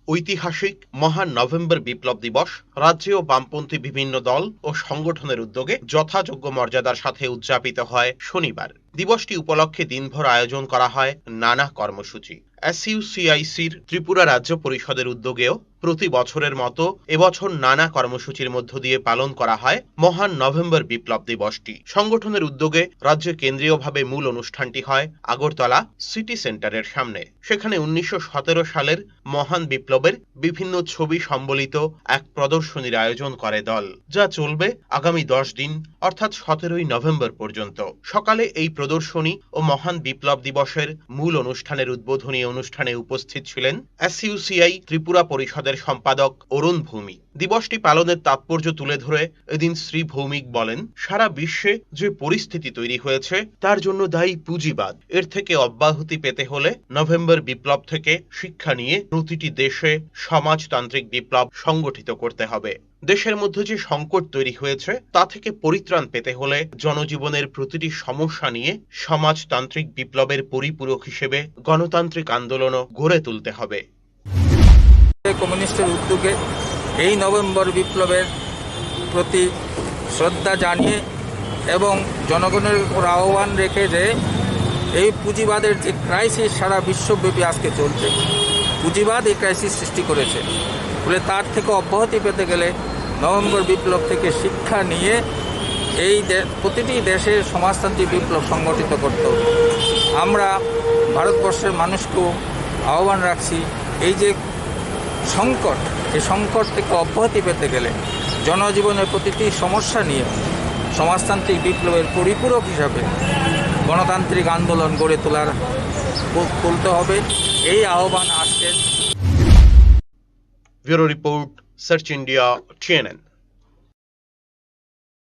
ঐতিহাসিক মহান নভেম্বর বিপ্লব দিবস রাজ্যে ও বামপন্থী বিভিন্ন দল ও সংগঠনের উদ্যোগে যথাযোগ্য মর্যাদার সাথে উদযাপিত হয় শনিবার। দিবসটি উপলক্ষে দিনভর আয়োজন করা হয় নানা কর্মসূচি। এসইউসিআইসির ত্রিপুরা রাজ্য পরিষদের উদ্যোগেও প্রতি বছরের মতো এবছর নানা কর্মসূচির মধ্য দিয়ে পালন করা হয় মহান নভেম্বর বিপ্লব দিবসটি। সংগঠনের উদ্যোগে রাজ্যে কেন্দ্রীয়ভাবে মূল অনুষ্ঠানটি হয় আগরতলা সিটি সেন্টারের সামনে। সেখানে 1917 সালের মহান বিপ্লবের বিভিন্ন ছবি সম্বলিত এক প্রদর্শনীর আয়োজন করে দল, যা চলবে আগামী 10 দিন অর্থাৎ 17ই নভেম্বর পর্যন্ত। সকালে এই প্রদর্শনী ও মহান বিপ্লব দিবসের মূল অনুষ্ঠানের উদ্বোধনী অনুষ্ঠানে উপস্থিত ছিলেন এসইউসিআই ত্রিপুরা পরিষদের সম্পাদক অরুণ ভৌমিক। দিবসটি পালনের তাৎপর্য তুলে ধরে এদিন শ্রী ভৌমিক বলেন, সারা বিশ্বে যে পরিস্থিতি তৈরি হয়েছে তার জন্য দায়ী পুঁজিবাদ। এর থেকে অব্যাহতি পেতে হলে নভেম্বর বিপ্লব থেকে শিক্ষা নিয়ে প্রতিটি দেশে সমাজতান্ত্রিক বিপ্লব সংগঠিত করতে হবে। দেশের মধ্যে যে সংকট তৈরি হয়েছে তা থেকে পরিত্রাণ পেতে হলে জনজীবনের প্রতিটি সমস্যা নিয়ে সমাজতান্ত্রিক বিপ্লবের পরিপূরক হিসেবে গণতান্ত্রিক আন্দোলনও গড়ে তুলতে হবে। কমিউনিস্টের উদ্যোগে এই নভেম্বর বিপ্লবের প্রতি শ্রদ্ধা জানিয়ে এবং জনগণের উপর আহ্বান রেখে যে এই পুঁজিবাদের যে ক্রাইসিস সারা বিশ্বব্যাপী আজকে চলছে, পুঁজিবাদ এই ক্রাইসিস সৃষ্টি করেছে, ফলে তার থেকে অব্যাহতি পেতে গেলে নভেম্বর বিপ্লব থেকে শিক্ষা নিয়ে এই প্রতিটি দেশের সমাজতান্ত্রিক বিপ্লব সংগঠিত করতে হবে। আমরা ভারতবর্ষের মানুষকেও আহ্বান রাখছি, এই যে সংকট, এই সংকট থেকে অব্যাহতি পেতে গেলে জনজীবনের প্রতিটি সমস্যা নিয়ে সমাজতান্ত্রিক বিপ্লবের পরিপূরক হিসাবে গণতান্ত্রিক আন্দোলন গড়ে তুলতে হবে, এই আহ্বান আজকের। Bureau report, search India, TNN।